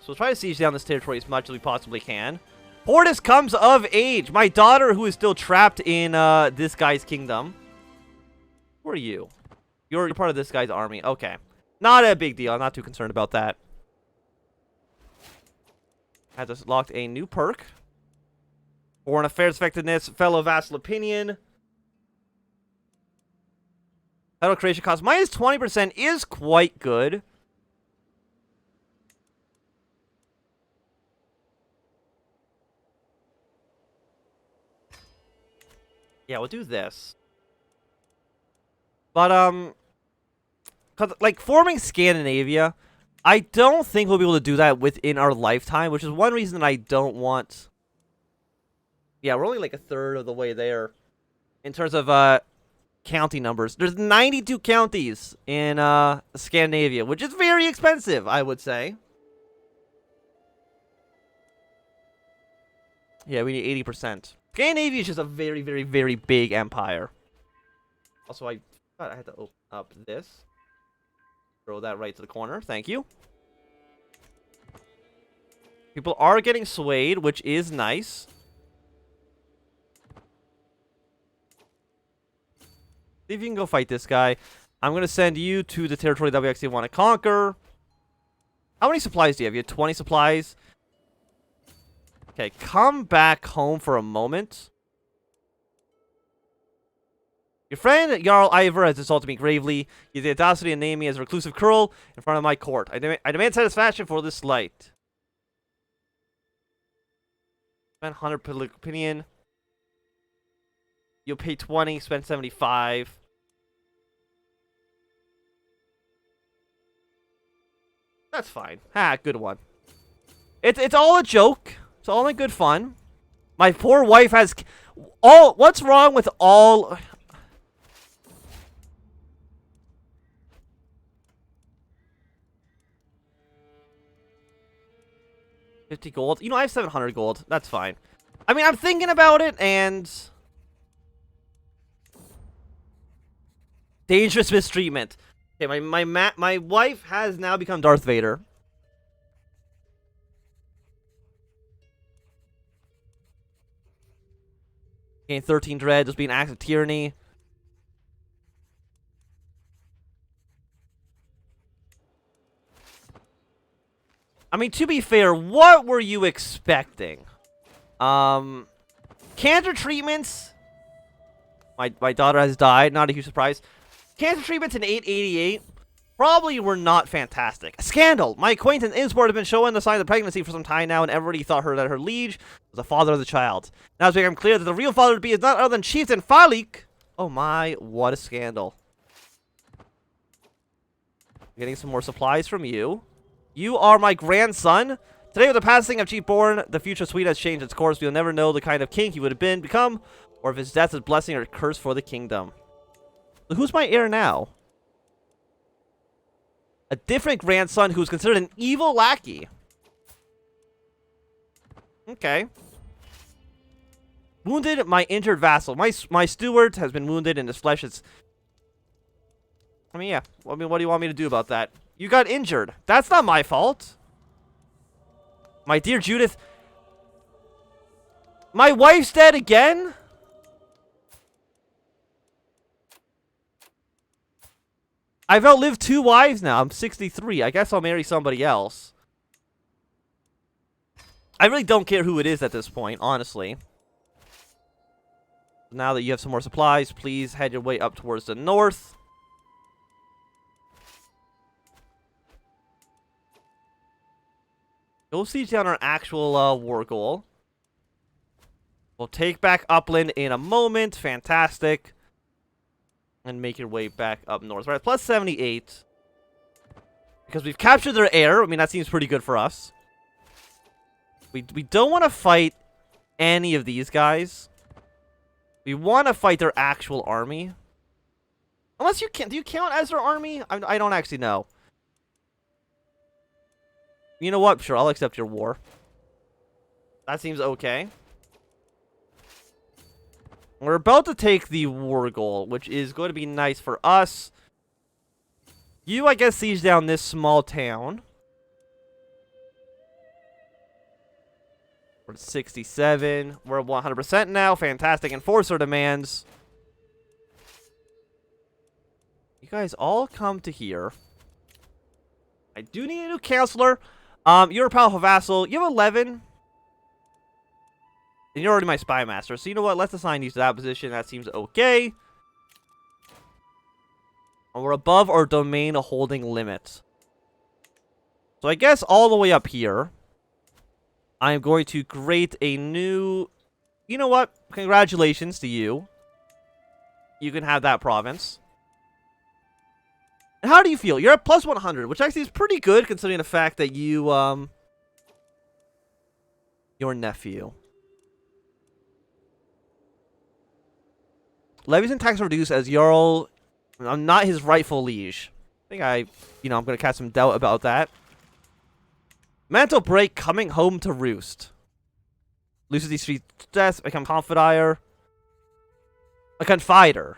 So we'll try to siege down this territory as much as we possibly can. Portis comes of age. My daughter, who is still trapped in this guy's kingdom. Who are you? You're part of this guy's army. Okay. Not a big deal. I'm not too concerned about that. I just locked a new perk. Foreign affairs effectiveness, fellow vassal opinion. Title creation cost minus 20% is quite good. Yeah, we'll do this. But, cause, like, forming Scandinavia, I don't think we'll be able to do that within our lifetime, which is one reason that I don't want... Yeah, we're only like a third of the way there in terms of, county numbers. There's 92 counties in, Scandinavia, which is very expensive, I would say. Yeah, we need 80%. Scandinavia is just a very, very, very big empire. Also, I thought I had to open up this. Throw that right to the corner. Thank you. People are getting swayed, which is nice. See if you can go fight this guy. I'm going to send you to the territory that we actually want to conquer. How many supplies do you have? You have 20 supplies. Okay, come back home for a moment. Your friend, Jarl Ivor, has insulted me gravely. He has the audacity to name me as a reclusive curl in front of my court. I demand satisfaction for this slight. Spend 100 political opinion. You'll pay 20, spend 75. That's fine. Ah, good one. It's all a joke. It's all in good fun. My poor wife has... What's wrong with all... $50 gold? You know, I have 700 gold. That's fine. I mean, I'm thinking about it, and... Dangerous mistreatment. Okay, my wife has now become Darth Vader. Gain 13 dread, just being an act of tyranny. I mean, to be fair, what were you expecting? Cancer treatments. My daughter has died. Not a huge surprise. Cancer treatments in 888 probably were not fantastic. A scandal. My acquaintance Insport has been showing the signs of pregnancy for some time now, and everybody thought that her liege was the father of the child. Now it's become clear that the real father to be is not other than Chieftain Falik. Oh my, what a scandal. Getting some more supplies from you. You are my grandson. Today, with the passing of Chief Born, the future suite has changed its course. We'll never know the kind of king he would have become, or if his death is blessing or curse for the kingdom. So who's my heir now? A different grandson who's considered an evil lackey. Okay. Wounded my injured vassal. My steward has been wounded in his flesh. I mean, yeah. I mean, what do you want me to do about that? You got injured. That's not my fault. My dear Judith. My wife's dead again? I've outlived 2 wives now. I'm 63. I guess I'll marry somebody else. I really don't care who it is at this point, honestly. Now that you have some more supplies, please head your way up towards the north. Go siege down our actual war goal. We'll take back upland in a moment. Fantastic. And make your way back up north. Right, plus 78. Because we've captured their heir. I mean, that seems pretty good for us. We don't want to fight any of these guys. We want to fight their actual army. Unless you can. Do you count as their army? I don't actually know. You know what? Sure, I'll accept your war. That seems okay. We're about to take the war goal, which is going to be nice for us. You, I guess, siege down this small town. We're at 67. We're at 100% now. Fantastic. Enforcer demands. You guys all come to here. I do need a new counselor. You're a powerful vassal. You have 11. And you're already my spy master. So you know what? Let's assign you to that position. That seems okay. And we're above our domain holding limit. So I guess all the way up here, I'm going to create a new... You know what? Congratulations to you. You can have that province. And how do you feel? You're at plus 100, which actually is pretty good considering the fact that you, your nephew. Levies and tax reduced as Jarl. I'm not his rightful liege. I think I'm going to cast some doubt about that. Mantle break, coming home to roost. Loses these 3 deaths, become confidier. A confider.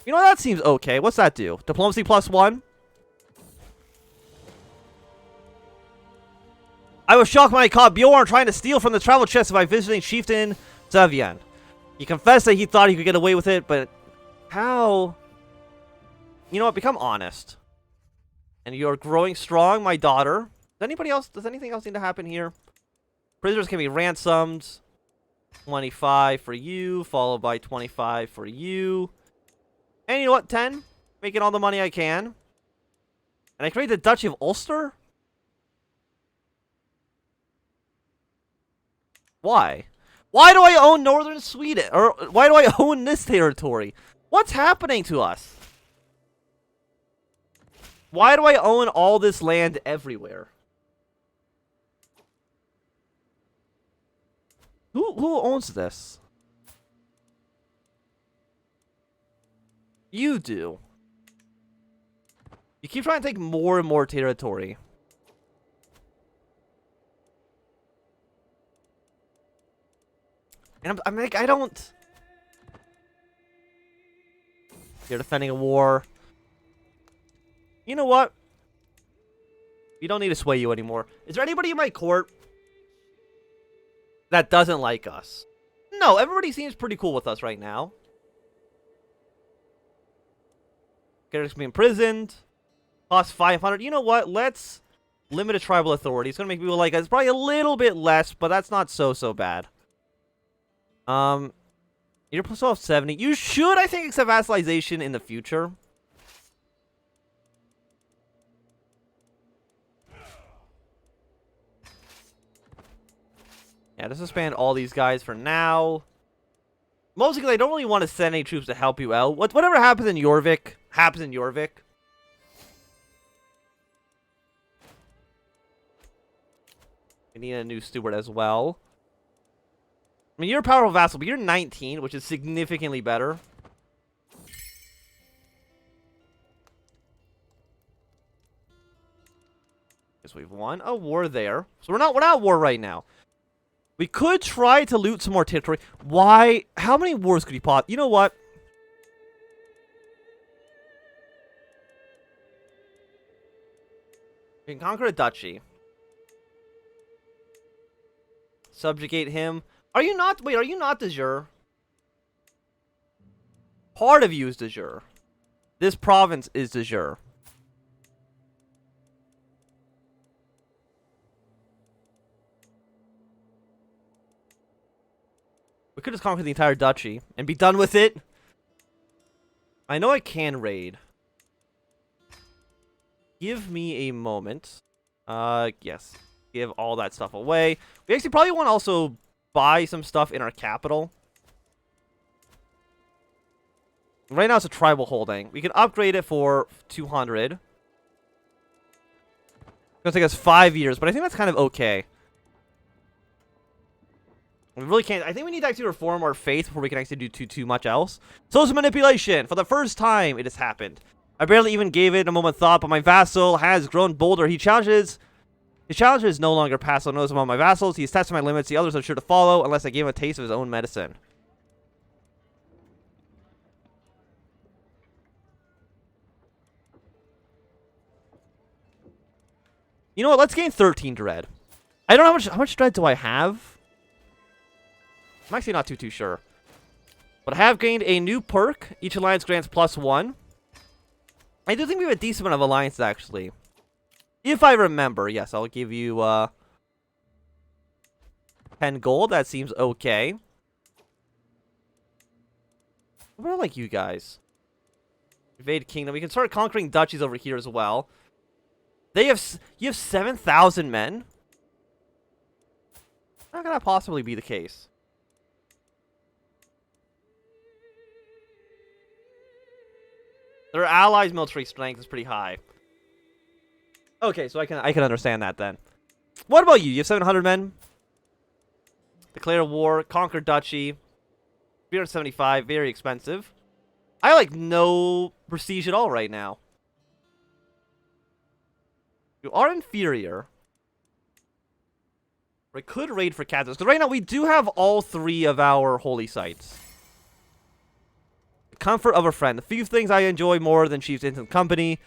You know, that seems okay. What's that do? Diplomacy +1? I was shocked when I caught Bjorn trying to steal from the travel chest by visiting Chieftain Zavian. He confessed that he thought he could get away with it, but how? You know what? Become honest. And you're growing strong, my daughter. Does anything else need to happen here? Prisoners can be ransomed. 25 for you, followed by 25 for you. And you know what? 10. Making all the money I can. And I create the Duchy of Ulster? Why? Why do I own northern Sweden? Or why do I own this territory? What's happening to us? Why do I own all this land everywhere? Who owns this? You do. You keep trying to take more and more territory. And I'm like, I don't... You're defending a war. You know what? We don't need to sway you anymore. Is there anybody in my court that doesn't like us? No, everybody seems pretty cool with us right now. Characters can be imprisoned. Cost 500. You know what? Let's limit a tribal authority. It's going to make people like us. It's probably a little bit less, but that's not so bad. You're plus 70. You should, I think, accept vassalization in the future. Yeah, just expand all these guys for now. Mostly because I don't really want to send any troops to help you out. Whatever happens in Jorvik, happens in Jorvik. We need a new steward as well. I mean, you're a powerful vassal, but you're 19, which is significantly better. Guess we've won a war there. So we're not at war right now. We could try to loot some more territory. Why? How many wars could you pot? You know what? We can conquer a duchy. Subjugate him. Are you not? Wait, are you not de jure? Part of you is de jure. This province is de jure. We could just conquer the entire duchy and be done with it. I know I can raid. Give me a moment. Yes. Give all that stuff away. We actually probably want to also buy some stuff in our capital. Right now it's a tribal holding. We can upgrade it for 200. It's going to take us 5 years, but I think that's kind of okay. We really can't. I think we need to actually reform our faith before we can actually do too much else. Social manipulation. For the first time, it has happened. I barely even gave it a moment thought, but my vassal has grown bolder. His challenges no longer pass unnoticed among my vassals. He is testing my limits. The others are sure to follow unless I give him a taste of his own medicine. You know what? Let's gain 13 dread. I don't know how much dread do I have? I'm actually not too sure. But I have gained a new perk. Each alliance grants +1. I do think we have a decent amount of alliances, actually. If I remember. Yes, I'll give you 10 gold. That seems okay. What about, like, you guys? Invade kingdom. We can start conquering duchies over here as well. You have 7,000 men? How can that possibly be the case? Their allies' military strength is pretty high. Okay, so I can understand that then. What about you? You have 700 men? Declare war, conquer duchy. 375, very expensive. I like no prestige at all right now. You are inferior. We could raid for captives, because right now we do have all 3 of our holy sites. The comfort of a friend. The few things I enjoy more than chief's instant company.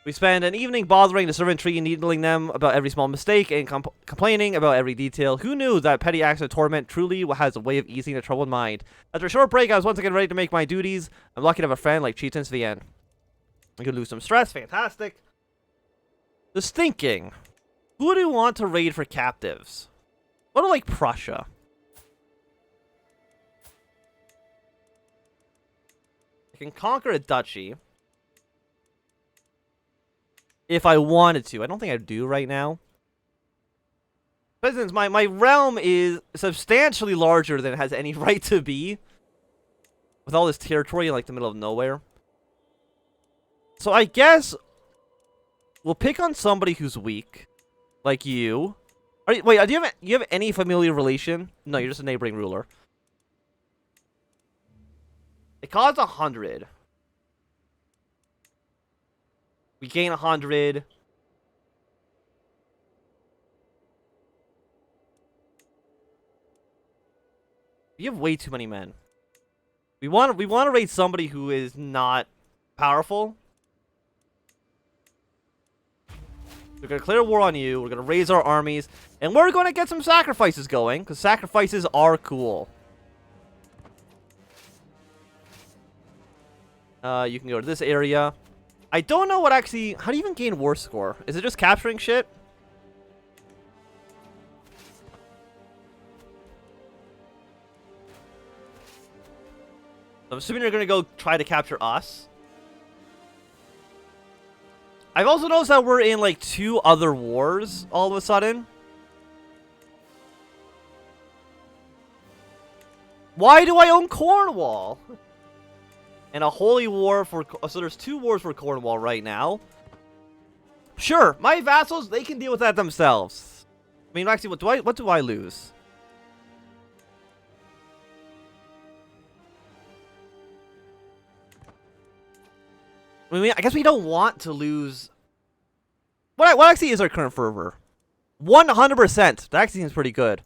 We spend an evening bothering the servant tree and needling them about every small mistake and complaining about every detail. Who knew that petty acts of torment truly has a way of easing a troubled mind? After a short break, I was once again ready to make my duties. I'm lucky to have a friend like Chieftain Svian. We could lose some stress. Fantastic. Just thinking. Who do you want to raid for captives? What about, like, Prussia? I can conquer a duchy. If I wanted to. I don't think I do right now. But since my realm is substantially larger than it has any right to be. With all this territory in, like, the middle of nowhere. So I guess we'll pick on somebody who's weak. Like you. Wait, do you have any familiar relation? No, you're just a neighboring ruler. It costs 100. We gain 100. We have way too many men. We want to raid somebody who is not powerful. We're going to declare war on you. We're going to raise our armies. And we're going to get some sacrifices going. Because sacrifices are cool. You can go to this area. I don't know what actually... How do you even gain war score? Is it just capturing shit? I'm assuming you're going to go try to capture us. I've also noticed that we're in, like, 2 other wars all of a sudden. Why do I own Cornwall? And a holy war for... So there's 2 wars for Cornwall right now. Sure, my vassals, they can deal with that themselves. I mean, actually, what do I lose? I mean, I guess we don't want to lose... What actually is our current fervor? 100%. That actually seems pretty good.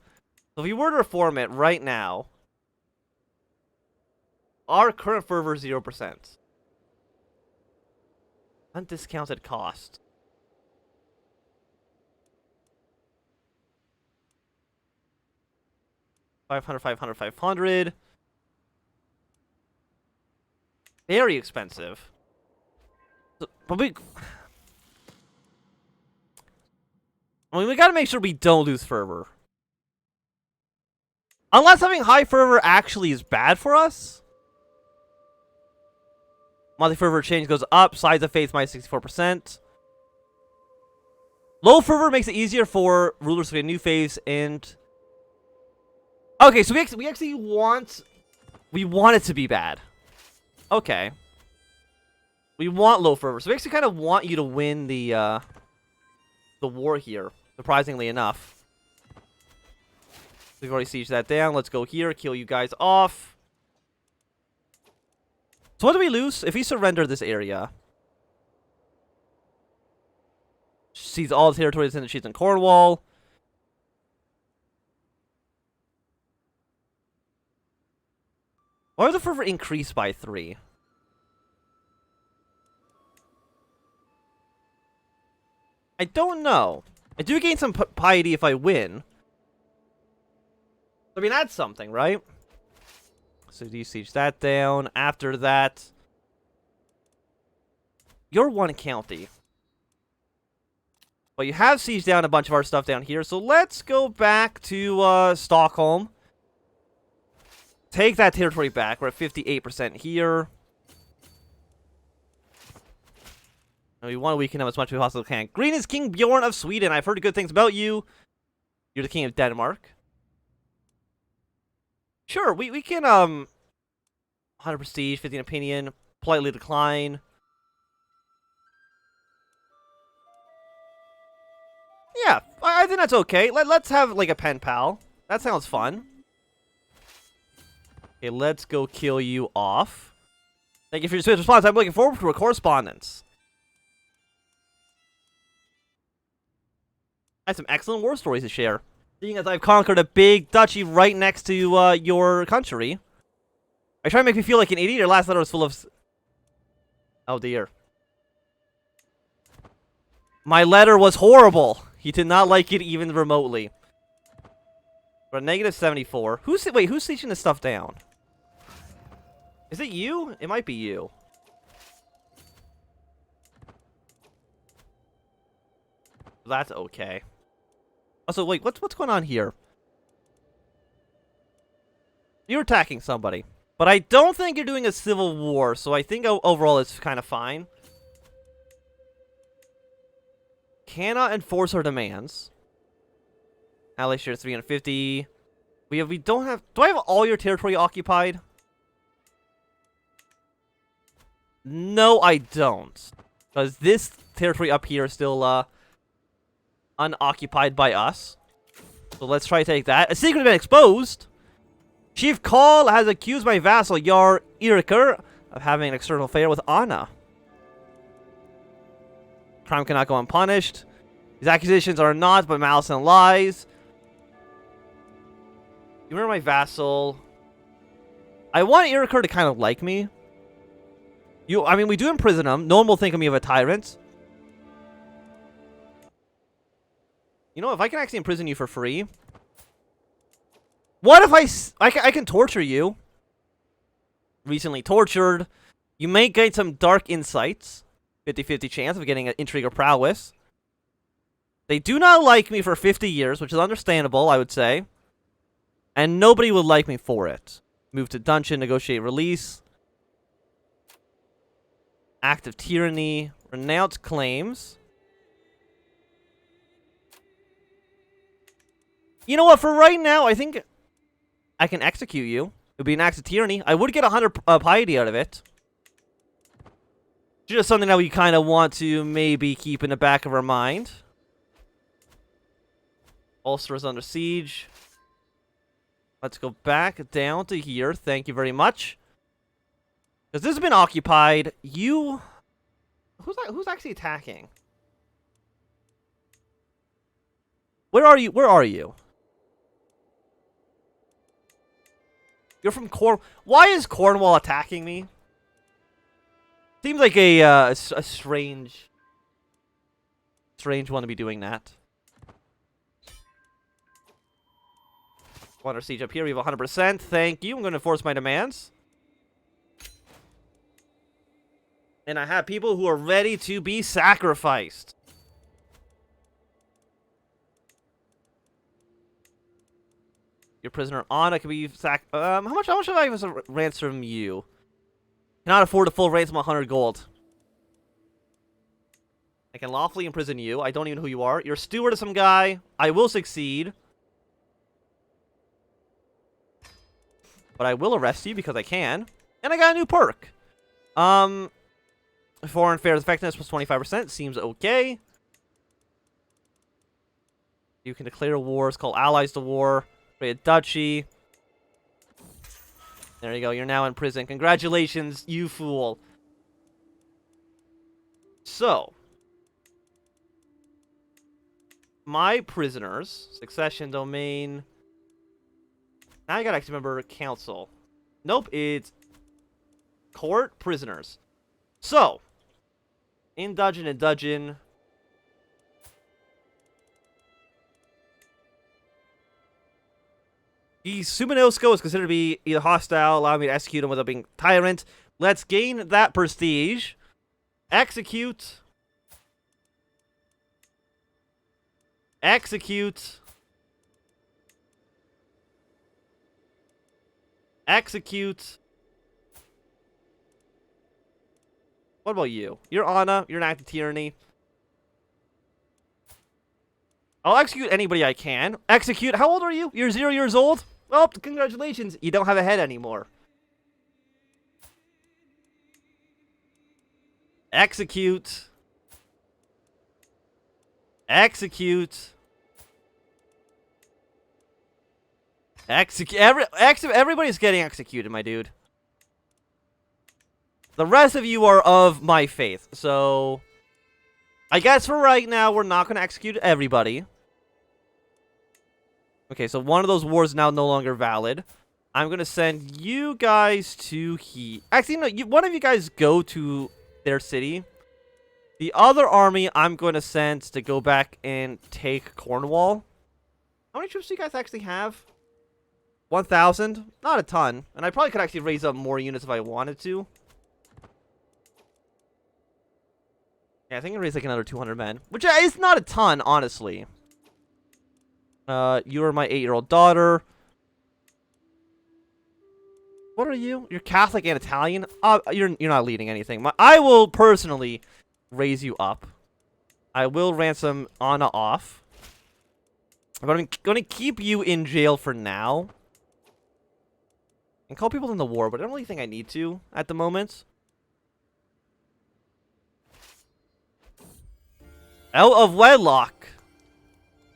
So if we were to reform it right now... Our current fervor is 0%. Undiscounted cost. $500, $500, $500. Very expensive. But we gotta make sure we don't lose fervor. Unless having high fervor actually is bad for us. Monthly fervor change goes up. Size of faith minus 64%. Low fervor makes it easier for rulers to get new faiths and... Okay, so we actually want... We want it to be bad. Okay. We want low fervor. So we actually kind of want you to win the war here. Surprisingly enough. We've already sieged that down. Let's go here. Kill you guys off. So what do we lose if we surrender this area? Seize all the territories in the Chiefs in Cornwall. Why would the fervor increase by 3? I don't know. I do gain some piety if I win. I mean, that's something, right? So you siege that down. After that, you're one county. But you have sieged down a bunch of our stuff down here. So let's go back to Stockholm. Take that territory back. We're at 58% here. And we want to weaken them as much as we possibly can. Green is King Bjorn of Sweden. I've heard good things about you. You're the king of Denmark. Sure, we can 100 prestige, 15 opinion, politely decline. Yeah, I think that's okay. Let's have like a pen pal. That sounds fun. Okay, let's go kill you off. Thank you for your swift response. I'm looking forward to a correspondence. I have some excellent war stories to share. Seeing as I've conquered a big duchy right next to your country. Are you trying to make me feel like an idiot? Your last letter was full of... Oh dear. My letter was horrible. He did not like it even remotely. We're at negative 74. Wait, who's sieging this stuff down? Is it you? It might be you. That's okay. Also, wait, what's going on here? You're attacking somebody. But I don't think you're doing a civil war, so I think overall it's kind of fine. Cannot enforce our demands. Ally share 350. We don't have... Do I have all your territory occupied? No, I don't. Because this territory up here is still unoccupied by us. So let's try to take that. A secret has been exposed. Chief Call has accused my vassal, Jarl Eirikur, of having an external affair with Anna. Crime cannot go unpunished. These accusations are not but malice and lies. You remember my vassal. I want Eirikur to kind of like me. I mean, we do imprison him. No one will think of me of a tyrant. You know, if I can actually imprison you for free. What if I can torture you? Recently tortured. You may gain some dark insights. 50-50 chance of getting an intrigue or prowess. They do not like me for 50 years, which is understandable, I would say. And nobody would like me for it. Move to dungeon, negotiate release. Act of tyranny. Renounce claims. You know what? For right now, I think I can execute you. It would be an act of tyranny. I would get 100 piety out of it. Just something that we kind of want to maybe keep in the back of our mind. Ulster is under siege. Let's go back down to here. Thank you very much. Because this has been occupied. You... Who's actually attacking? Where are you? Where are you? You're from Why is Cornwall attacking me? Seems like a strange one to be doing that. Under siege up here. We have 100%. Thank you. I'm going to enforce my demands. And I have people who are ready to be sacrificed. Your prisoner Anna can be how much should I ransom you? Cannot afford a full ransom of 100 gold. I can lawfully imprison you. I don't even know who you are. You're a steward of some guy. I will succeed. But I will arrest you because I can. And I got a new perk. Foreign affairs effectiveness plus 25%. Seems okay. You can declare wars, call allies to war, create a duchy. There you go. You're now in prison. Congratulations, you fool. So. My prisoners. Succession domain. Now I gotta actually remember council. Nope, it's court prisoners. So, in dungeon and dungeon. The Suminosko is considered to be either hostile, allowing me to execute him without being tyrant. Let's gain that prestige. Execute. Execute. Execute. What about you? You're Anna. You're an active tyranny. I'll execute anybody I can. Execute. How old are you? You're 0 years old? Well, congratulations. You don't have a head anymore. Execute. Execute. Execute. Everybody's getting executed, my dude. The rest of you are of my faith, so I guess for right now, we're not going to execute everybody. Okay, so one of those wars is now no longer valid. I'm going to send you guys to he. Actually, no, one of you guys go to their city. The other army I'm going to send to go back and take Cornwall. How many troops do you guys actually have? 1,000? Not a ton. And I probably could actually raise up more units if I wanted to. Yeah, I think I raised like another 200 men. Which is not a ton, honestly. You are my 8-year-old daughter. What are you? You're Catholic and Italian? You're not leading anything. I will personally raise you up. I will ransom Anna off. But I'm going to keep you in jail for now. And call people in the war, but I don't really think I need to at the moment. Out of wedlock.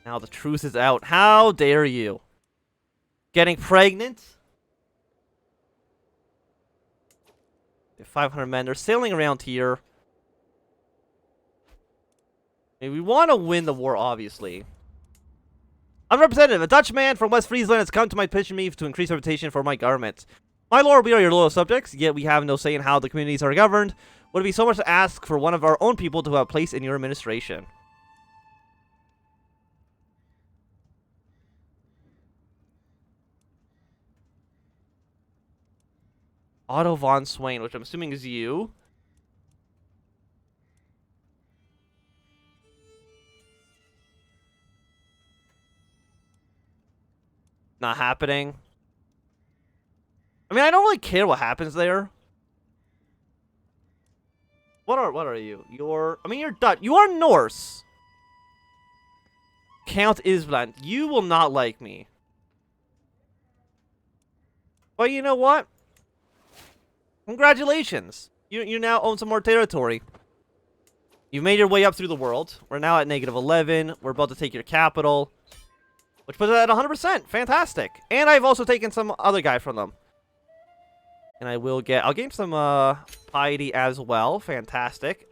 Now the truth is out. How dare you? Getting pregnant? 500 men. They're sailing around here. I mean, we want to win the war, obviously. I'm representative. A Dutch man from West Friesland has come to my petition me to increase reputation for my government. My lord, we are your loyal subjects, yet we have no say in how the communities are governed. Would it be so much to ask for one of our own people to have a place in your administration? Otto von Swain, which I'm assuming is you. Not happening. I mean, I don't really care what happens there. What are you? You're Dutch. You are Norse. Count Island. You will not like me. But you know what? Congratulations. You now own some more territory. You've made your way up through the world. We're now at -11. We're about to take your capital. Which puts it at 100%. Fantastic. And I've also taken some other guy from them. And I'll gain some piety as well. Fantastic.